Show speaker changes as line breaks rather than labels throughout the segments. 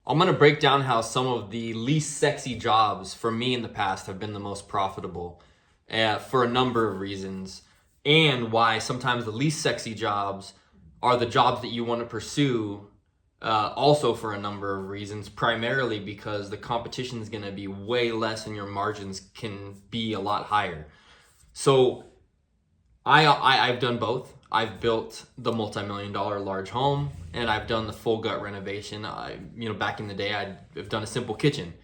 I'm going to break down how some of the least sexy jobs for me in the past have been the most profitable for a number of reasons, and why sometimes the least sexy jobs are the jobs that you want to pursue also for a number of reasons, primarily because the competition is going to be way less and your margins can be a lot higher. So I've done both. I've built the multi-million-dollar large home, and I've done the full gut renovation. Back in the day, I've done a simple kitchen.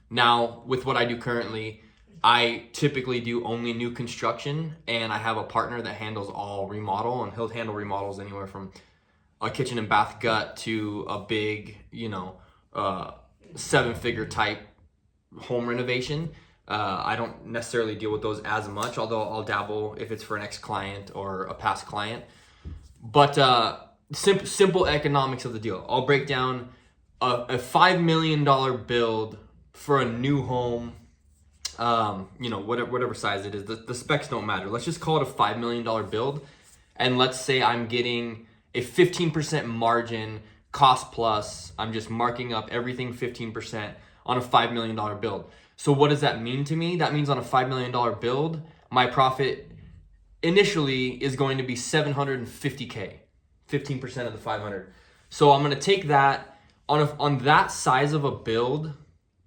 Now, with what I do currently, I typically do only new construction, and I have a partner that handles all remodel, and he'll handle remodels anywhere from a kitchen and bath gut to a big, seven-figure type home renovation. I don't necessarily deal with those as much, although I'll dabble if it's for an ex-client or a past client. But simple economics of the deal. I'll break down a $5 million build for a new home, whatever size it is. The specs don't matter. Let's just call it a $5 million build. And let's say I'm getting a 15% margin, cost plus. I'm just marking up everything 15% on a $5 million build. So what does that mean to me? That means on a $5 million build, my profit initially is going to be $750K, 15% of the 500. So I'm going to take that on that size of a build.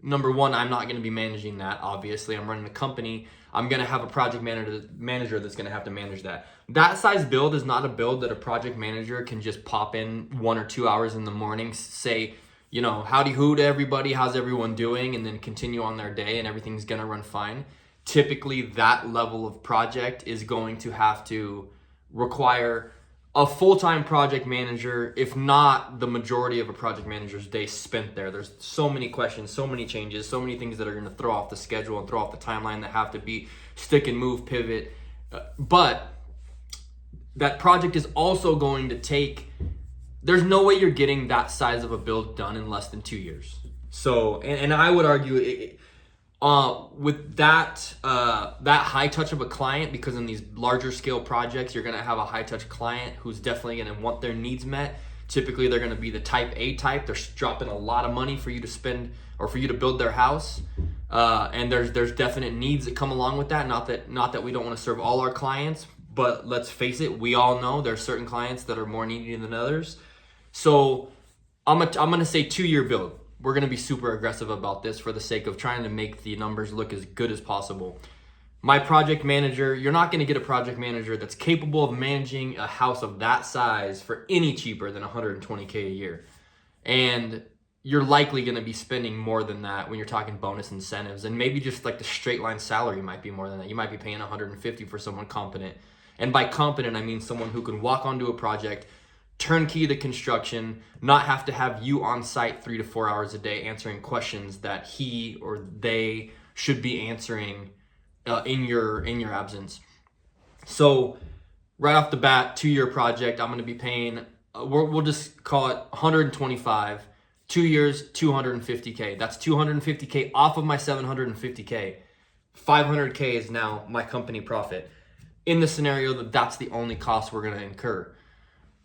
Number one, I'm not going to be managing that. Obviously, I'm running a company. I'm going to have a project manager that's going to have to manage that. That size build is not a build that a project manager can just pop in 1 or 2 hours in the morning, say, howdy hoo to everybody, how's everyone doing, and then continue on their day and everything's gonna run fine. Typically, that level of project is going to have to require a full-time project manager, if not the majority of a project manager's day spent there. There's so many questions, so many changes, so many things that are gonna throw off the schedule and throw off the timeline that have to be stick and move, pivot. But that project is also going to take, there's no way you're getting that size of a build done in less than 2 years. So, and I would argue with that high touch of a client, because in these larger scale projects, you're going to have a high touch client who's definitely going to want their needs met. Typically, they're going to be the type A type. They're dropping a lot of money for you to spend or for you to build their house. And there's definite needs that come along with that. Not that we don't want to serve all our clients, but let's face it, we all know there's certain clients that are more needy than others. So I'm gonna say 2-year build. We're gonna be super aggressive about this for the sake of trying to make the numbers look as good as possible. My project manager, you're not gonna get a project manager that's capable of managing a house of that size for any cheaper than $120K a year. And you're likely gonna be spending more than that when you're talking bonus incentives, and maybe just like the straight line salary might be more than that. You might be paying $150 for someone competent. And by competent, I mean someone who can walk onto a project, turnkey the construction, not have to have you on site 3 to 4 hours a day answering questions that he or they should be answering in your absence. So right off the bat, 2-year project, I'm going to be paying, we'll just call it 125, 2 years, 250K. That's 250K off of my 750K. 500K is now my company profit. In the scenario that that's the only cost we're going to incur.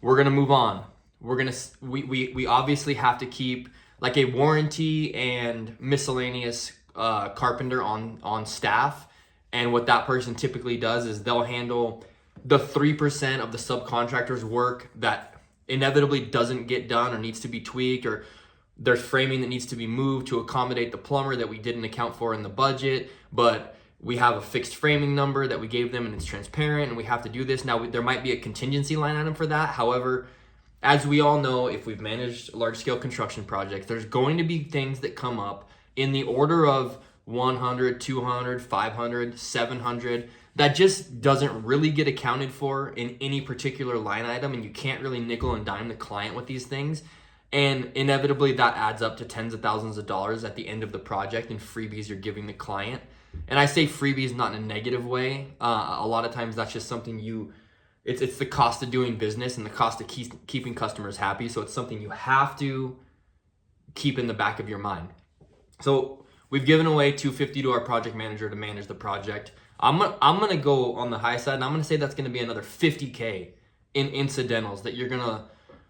We're gonna move on. We obviously have to keep like a warranty and miscellaneous carpenter on staff. And what that person typically does is they'll handle the 3% of the subcontractor's work that inevitably doesn't get done or needs to be tweaked, or there's framing that needs to be moved to accommodate the plumber that we didn't account for in the budget, but we have a fixed framing number that we gave them and it's transparent and we have to do this. Now, there might be a contingency line item for that. However, as we all know, if we've managed large scale construction projects, there's going to be things that come up in the order of 100, 200, 500, 700 that just doesn't really get accounted for in any particular line item, and you can't really nickel and dime the client with these things. And inevitably that adds up to tens of thousands of dollars at the end of the project in freebies you're giving the client. And I say freebies not in a negative way. A lot of times that's just something it's the cost of doing business and the cost of keeping customers happy. So it's something you have to keep in the back of your mind. So we've given away $250 to our project manager to manage the project. I'm gonna go on the high side, and I'm gonna say that's gonna be another $50K in incidentals that you're gonna,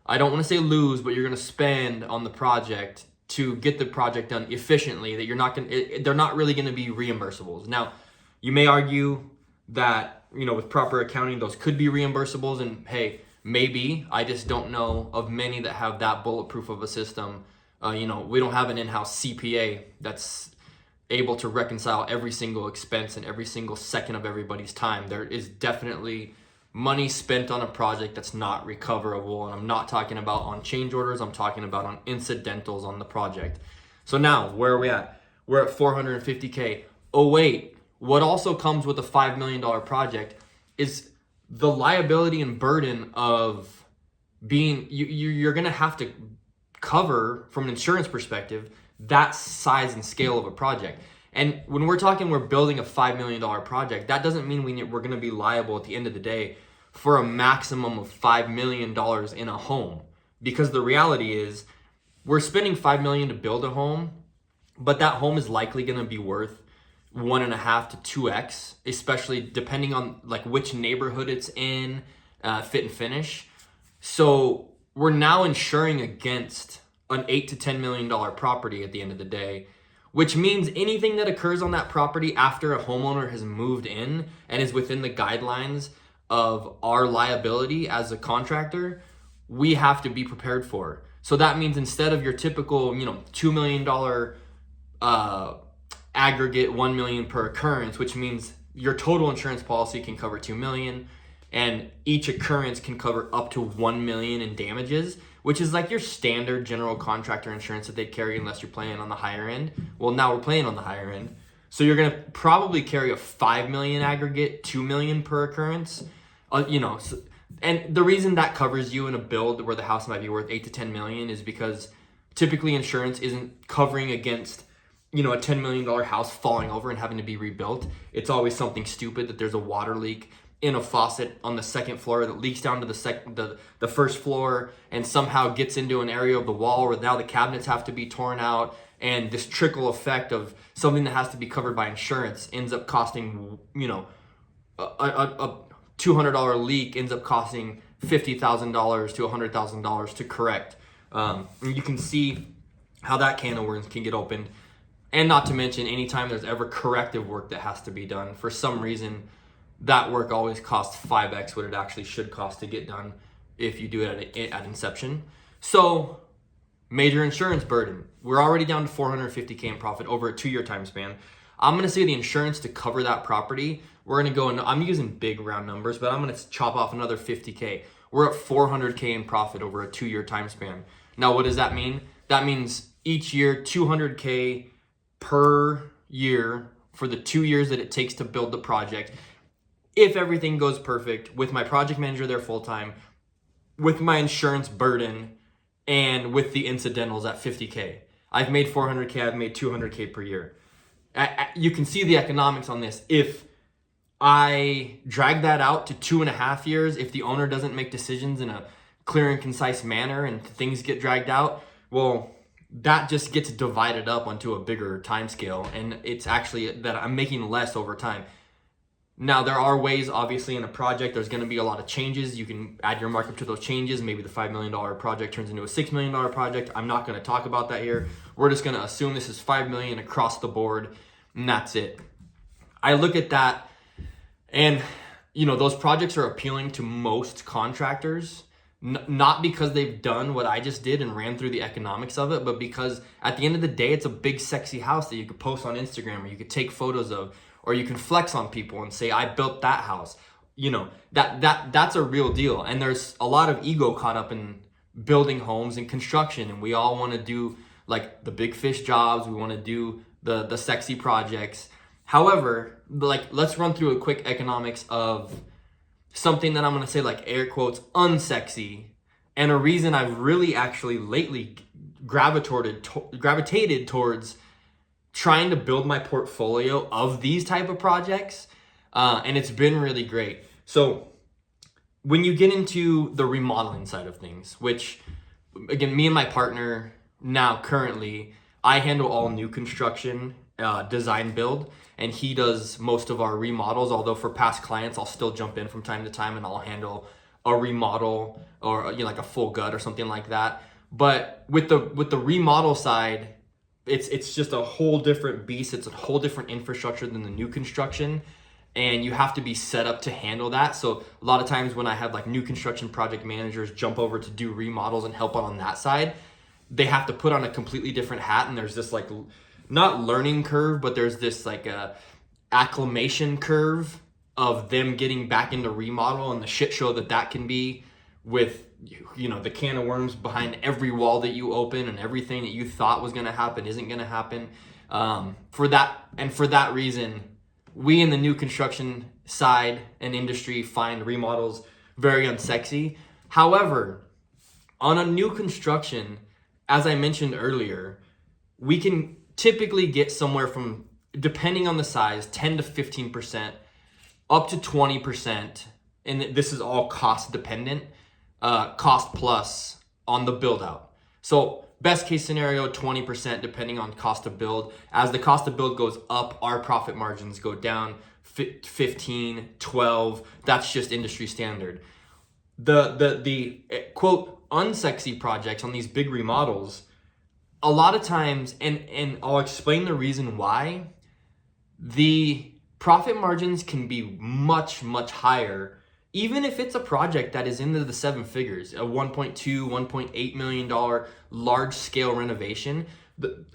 I don't want to say lose, but you're gonna spend on the project to get the project done efficiently that they're not really going to be reimbursables. Now, you may argue that, with proper accounting, those could be reimbursables, and hey, maybe. I just don't know of many that have that bulletproof of a system. We don't have an in-house CPA that's able to reconcile every single expense and every single second of everybody's time. There is definitely money spent on a project that's not recoverable, and I'm not talking about on change orders, I'm talking about on incidentals on the project. So now, where are we at? We're at $450K. Oh wait, what also comes with a $5 million project is the liability and burden of being, you're gonna have to cover, from an insurance perspective, that size and scale of a project. And when we're building a $5 million project, that doesn't mean we're going to be liable at the end of the day for a maximum of $5 million in a home. Because the reality is, we're spending $5 million to build a home, but that home is likely going to be worth 1.5 to 2x, especially depending on like which neighborhood it's in, fit and finish. So we're now insuring against an $8 to $10 million property at the end of the day, which means anything that occurs on that property after a homeowner has moved in and is within the guidelines of our liability as a contractor, we have to be prepared for. So that means instead of your typical, $2 million aggregate, $1 million per occurrence, which means your total insurance policy can cover $2 million, and each occurrence can cover up to $1 million in damages, which is like your standard general contractor insurance that they carry unless you're playing on the higher end. Well, now we're playing on the higher end. So you're gonna probably carry a $5 million aggregate, $2 million per occurrence. And the reason that covers you in a build where the house might be worth 8 to 10 million is because typically insurance isn't covering against, a $10 million house falling over and having to be rebuilt. It's always something stupid, that there's a water leak in a faucet on the second floor that leaks down to the first floor and somehow gets into an area of the wall where now the cabinets have to be torn out, and this trickle effect of something that has to be covered by insurance ends up costing, a $200 leak ends up costing $50,000 to $100,000 to correct. And you can see how that can of worms can get opened. And not to mention, anytime there's ever corrective work that has to be done, for some reason, that work always costs 5x what it actually should cost to get done if you do it at inception. So, major insurance burden. We're already down to $450K in profit over a 2-year time span. I'm gonna say the insurance to cover that property, we're gonna go into, I'm using big round numbers, but I'm gonna chop off another 50K. We're at $400K in profit over a 2-year time span. Now, what does that mean? That means each year, $200K per year for the 2 years that it takes to build the project. If everything goes perfect, with my project manager there full time, with my insurance burden, and with the incidentals at 50K. I've made 400K, I've made 200K per year. You can see the economics on this. If I drag that out to 2.5 years, if the owner doesn't make decisions in a clear and concise manner and things get dragged out, well, that just gets divided up onto a bigger time scale, and it's actually that I'm making less over time. Now, there are ways, obviously, in a project, there's going to be a lot of changes. You can add your markup to those changes. Maybe the $5 million project turns into a $6 million project. I'm not going to talk about that here. We're just going to assume this is $5 million across the board, and that's it. I look at that, and, those projects are appealing to most contractors, not because they've done what I just did and ran through the economics of it, but because at the end of the day, it's a big, sexy house that you could post on Instagram or you could take photos of, or you can flex on people and say, I built that house. That's a real deal. And there's a lot of ego caught up in building homes and construction. And we all want to do like the big fish jobs. We want to do the sexy projects. However, let's run through a quick economics of something that I'm going to say, like air quotes, unsexy. And a reason I've really actually lately gravitated towards trying to build my portfolio of these type of projects, and it's been really great. So when you get into the remodeling side of things, which again, me and my partner now currently, I handle all new construction, design build, and he does most of our remodels, although for past clients, I'll still jump in from time to time and I'll handle a remodel or like a full gut or something like that. But with the remodel side, it's just a whole different beast. It's a whole different infrastructure than the new construction, and you have to be set up to handle that. So a lot of times when I have like new construction project managers jump over to do remodels and help out on that side, they have to put on a completely different hat, and there's this like not learning curve, but there's this like a acclimation curve of them getting back into remodel and the shit show that can be, with the can of worms behind every wall that you open, and everything that you thought was going to happen isn't going to happen. For that reason, we in the new construction side and industry find remodels very unsexy. However, on a new construction, as I mentioned earlier, we can typically get somewhere from, depending on the size, 10 to 15%, up to 20%, and this is all cost dependent, cost plus on the build out. So best case scenario, 20% depending on cost of build. As the cost of build goes up, our profit margins go down 15, 12. That's just industry standard. The quote unsexy projects on these big remodels, a lot of times, and I'll explain the reason why, the profit margins can be much, much higher, even if it's a project that is into the seven figures, a $1.2, $1.8 million large scale renovation.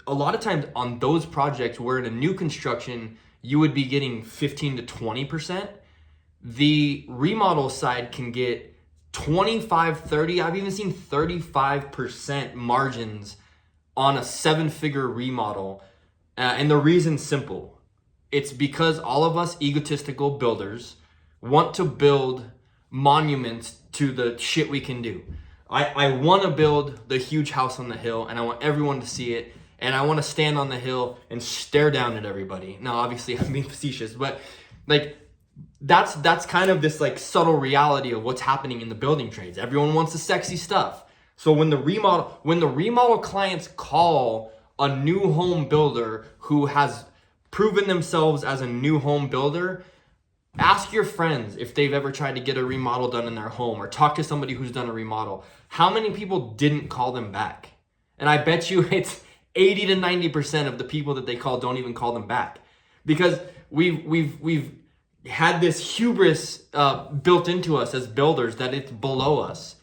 A lot of times on those projects where in a new construction, you would be getting 15 to 20%. The remodel side can get 25, 30, I've even seen 35% margins on a 7-figure remodel. And the reason's simple. It's because all of us egotistical builders want to build monuments to the shit we can do. I want to build the huge house on the hill, and I want everyone to see it, and I want to stand on the hill and stare down at everybody. Now, obviously, I'm being facetious, but like that's kind of this like subtle reality of what's happening in the building trades. Everyone wants the sexy stuff. So when the remodel clients call a new home builder who has proven themselves as a new home builder, ask your friends if they've ever tried to get a remodel done in their home, or talk to somebody who's done a remodel. How many people didn't call them back? And I bet you it's 80 to 90% of the people that they call don't even call them back, because we've had this hubris built into us as builders that it's below us.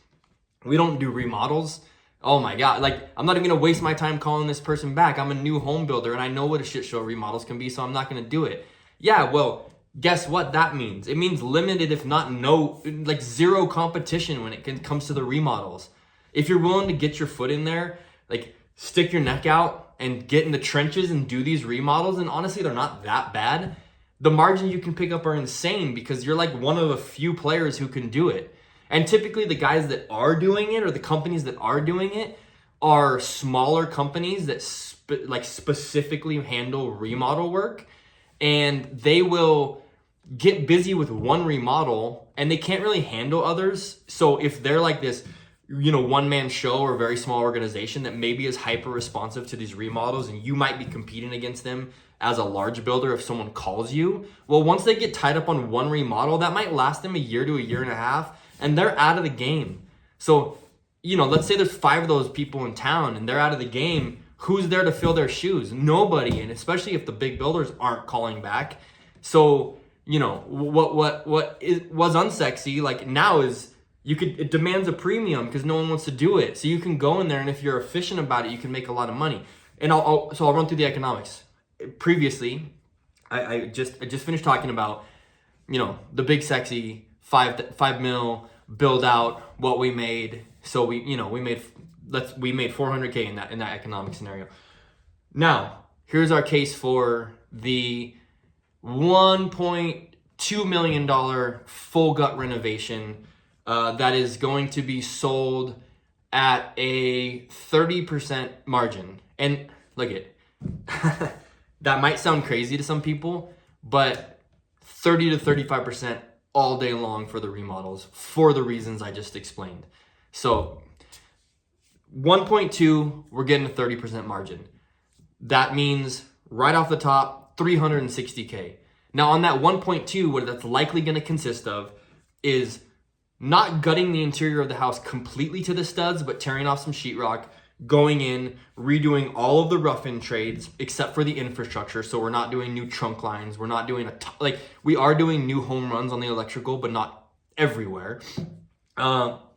We don't do remodels. Oh my God. Like, I'm not even going to waste my time calling this person back. I'm a new home builder and I know what a shit show remodels can be, so I'm not going to do it. Yeah, well, guess what that means? It means limited, if not no, like zero competition when it comes to the remodels. If you're willing to get your foot in there, like stick your neck out and get in the trenches and do these remodels, and honestly, they're not that bad. The margins you can pick up are insane because you're like one of a few players who can do it. And typically the guys that are doing it, or the companies that are doing it, are smaller companies that specifically handle remodel work, and they will get busy with one remodel and they can't really handle others. So if they're like this, one-man show or very small organization that maybe is hyper responsive to these remodels, and you might be competing against them as a large builder if someone calls you, well, once they get tied up on one remodel, that might last them a year to a year and a half, and they're out of the game. So, let's say there's 5 of those people in town and they're out of the game. Who's there to fill their shoes? Nobody. And especially if the big builders aren't calling back. So, what was unsexy, like now is it demands a premium because no one wants to do it. So you can go in there, and if you're efficient about it, you can make a lot of money. And I'll run through the economics. Previously, I just finished talking about, the big sexy 5 mil build out, what we made. So we made 400K in that economic scenario. Now, here's our case for the $1.2 million full gut renovation that is going to be sold at a 30% margin. And look it, that might sound crazy to some people, but 30 to 35% all day long for the remodels for the reasons I just explained. So 1.2, we're getting a 30% margin. That means right off the top, 360K. Now on that 1.2, what that's likely going to consist of is not gutting the interior of the house completely to the studs, but tearing off some sheetrock, going in, redoing all of the rough-in trades except for the infrastructure. So we're not doing new trunk lines. We're not doing we are doing new home runs on the electrical, but not everywhere.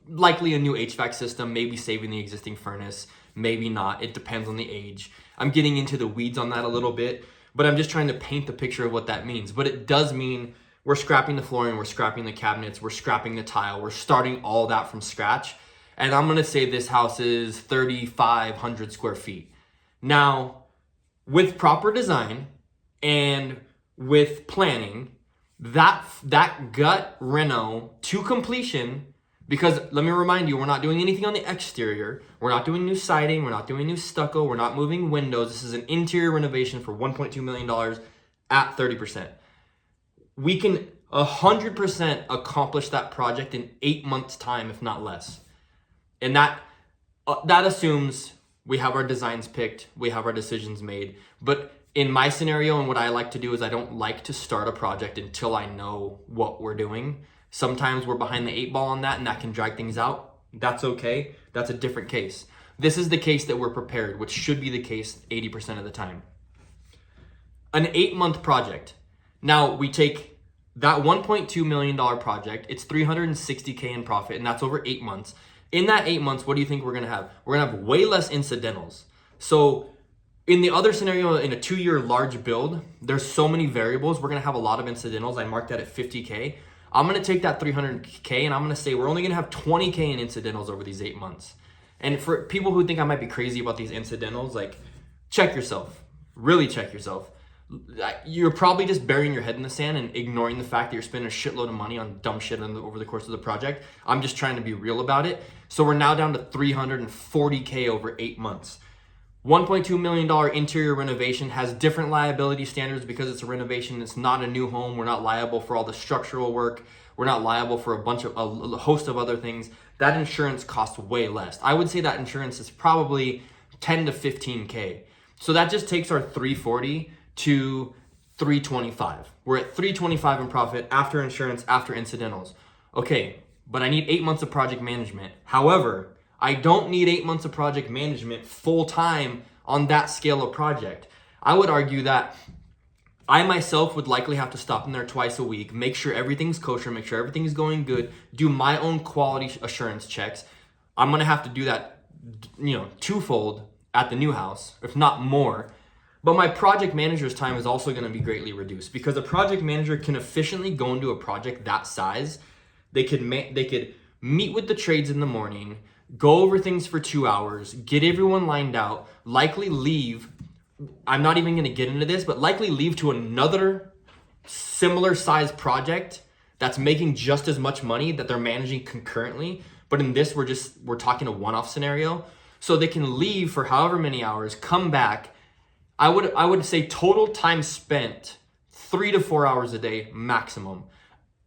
Likely a new HVAC system, maybe saving the existing furnace, maybe not. It depends on the age. I'm getting into the weeds on that a little bit, but I'm just trying to paint the picture of what that means. But it does mean we're scrapping the flooring, we're scrapping the cabinets, we're scrapping the tile, we're starting all that from scratch. And I'm gonna say this house is 3,500 square feet. Now, with proper design and with planning, that gut reno to completion, because let me remind you, we're not doing anything on the exterior. We're not doing new siding. We're not doing new stucco. We're not moving windows. This is an interior renovation for $1.2 million at 30%. We can 100% accomplish that project in 8 months' time, if not less. And that assumes we have our designs picked, we have our decisions made. But in my scenario, and what I like to do is I don't like to start a project until I know what we're doing. Sometimes we're behind the 8 ball on that, and that can drag things out. That's okay. That's a different case. This is the case that we're prepared, which should be the case 80% of the time. An 8-month project. Now we take that $1.2 million project, it's $360K in profit, and that's over 8 months. In that 8 months, what do you think we're gonna have? We're gonna have way less incidentals. So in the other scenario, in a 2-year large build, there's so many variables. We're gonna have a lot of incidentals. I marked that at 50K. I'm gonna take that 300K and I'm gonna say we're only gonna have 20K in incidentals over these 8 months. And for people who think I might be crazy about these incidentals, like, check yourself. Really check yourself. You're probably just burying your head in the sand and ignoring the fact that you're spending a shitload of money on dumb shit over the course of the project. I'm just trying to be real about it. So we're now down to 340K over 8 months. $1.2 million interior renovation has different liability standards because it's a renovation. It's not a new home. We're not liable for all the structural work. We're not liable for a host of other things. That insurance costs way less. I would say that insurance is probably 10 to 15K. So that just takes our 340 to 325. We're at 325 in profit after insurance, after incidentals. Okay, but I need 8 months of project management. However, I don't need 8 months of project management full time on that scale of project. I would argue that I myself would likely have to stop in there twice a week, make sure everything's kosher, make sure everything's going good, do my own quality assurance checks. I'm gonna have to do that, twofold at the new house, if not more. But my project manager's time is also gonna be greatly reduced because a project manager can efficiently go into a project that size. They could meet with the trades in the morning, go over things for 2 hours, get everyone lined out, likely leave. I'm not even gonna get into this, but likely leave to another similar size project that's making just as much money that they're managing concurrently. But in this, we're talking a one-off scenario. So they can leave for however many hours, come back. I would say total time spent 3 to 4 hours a day maximum.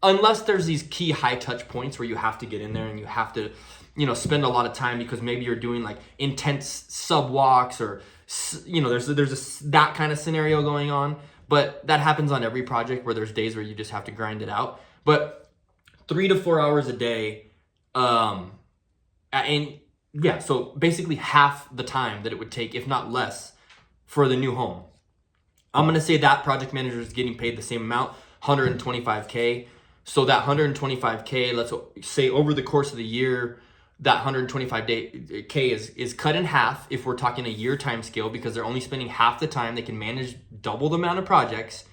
Unless there's these key high touch points where you have to get in there and you have to, spend a lot of time because maybe you're doing like intense sub walks or, there's that kind of scenario going on. But that happens on every project where there's days where you just have to grind it out. But 3 to 4 hours a day, so basically half the time that it would take, if not less, for the new home. I'm gonna say that project manager is getting paid the same amount, 125K. So that 125K, let's say over the course of the year, that 125K is cut in half if we're talking a year time scale because they're only spending half the time. They can manage double the amount of projects.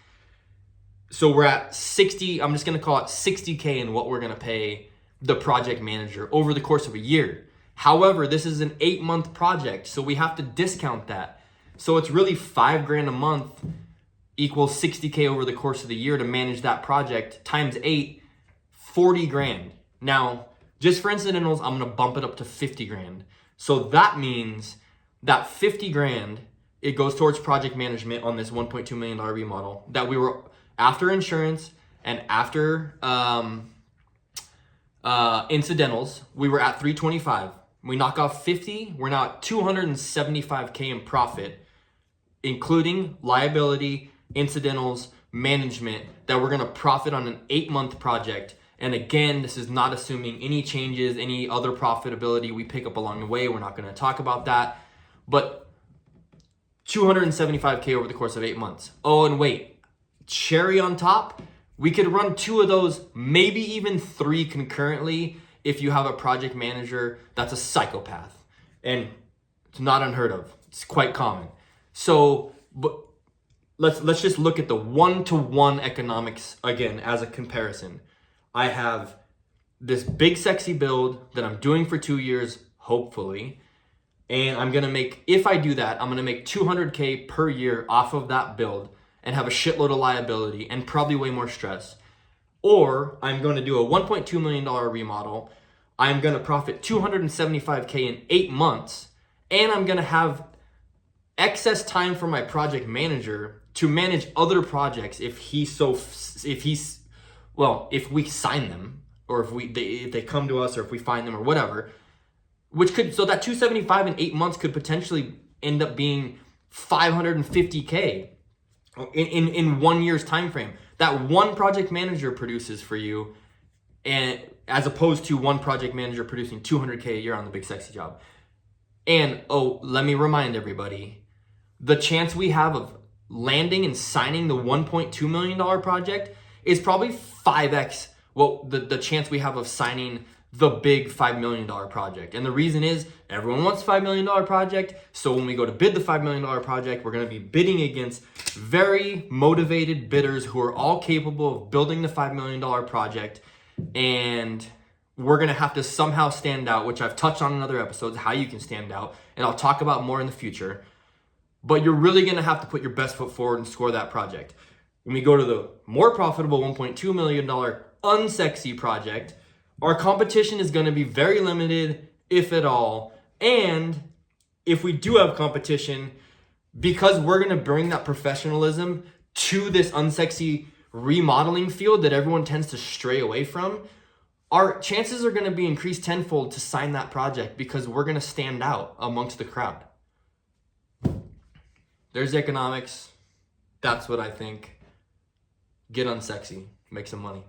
So we're at 60, I'm just gonna call it 60K in what we're gonna pay the project manager over the course of a year. However, this is an 8-month project, so we have to discount that. So it's really $5,000 a month equals 60K over the course of the year to manage that project times 8, 40 grand. Now, just for incidentals, I'm gonna bump it up to 50 grand. So that means that 50 grand, it goes towards project management on this $1.2 million remodel that we were after insurance and after incidentals, we were at 325. We knock off 50, we're now at 275K in profit, including liability, incidentals, management, that we're gonna profit on an 8-month project And again, this is not assuming any changes, any other profitability we pick up along the way. We're not going to talk about that. But 275K over the course of 8 months. Oh, and wait, cherry on top, we could run 2 of those, maybe even 3 concurrently if you have a project manager that's a psychopath. And it's not unheard of. It's quite common. So, but let's just look at the one-to-one economics again as a comparison. I have this big sexy build that I'm doing for 2 years, hopefully. And I'm gonna make, if I do that, I'm gonna make 200K per year off of that build and have a shitload of liability and probably way more stress. Or I'm gonna do a $1.2 million remodel. I'm gonna profit 275K in 8 months. And I'm gonna have excess time for my project manager to manage other projects if we sign them, or if they come to us, or if we find them, or whatever, so that 275 in 8 months could potentially end up being 550K in 1 year's time frame that one project manager produces for you, and as opposed to one project manager producing 200K a year on the big sexy job. And let me remind everybody, the chance we have of landing and signing the $1.2 million project is probably 5x the chance we have of signing the big $5 million project. And the reason is everyone wants $5 million project. So when we go to bid the $5 million project, we're going to be bidding against very motivated bidders who are all capable of building the $5 million project. And we're going to have to somehow stand out, which I've touched on in other episodes, how you can stand out. And I'll talk about more in the future. But you're really going to have to put your best foot forward and score that project. When we go to the more profitable $1.2 million unsexy project, our competition is going to be very limited, if at all. And if we do have competition, because we're going to bring that professionalism to this unsexy remodeling field that everyone tends to stray away from, our chances are going to be increased tenfold to sign that project because we're going to stand out amongst the crowd. There's economics. That's what I think. Get unsexy. Make some money.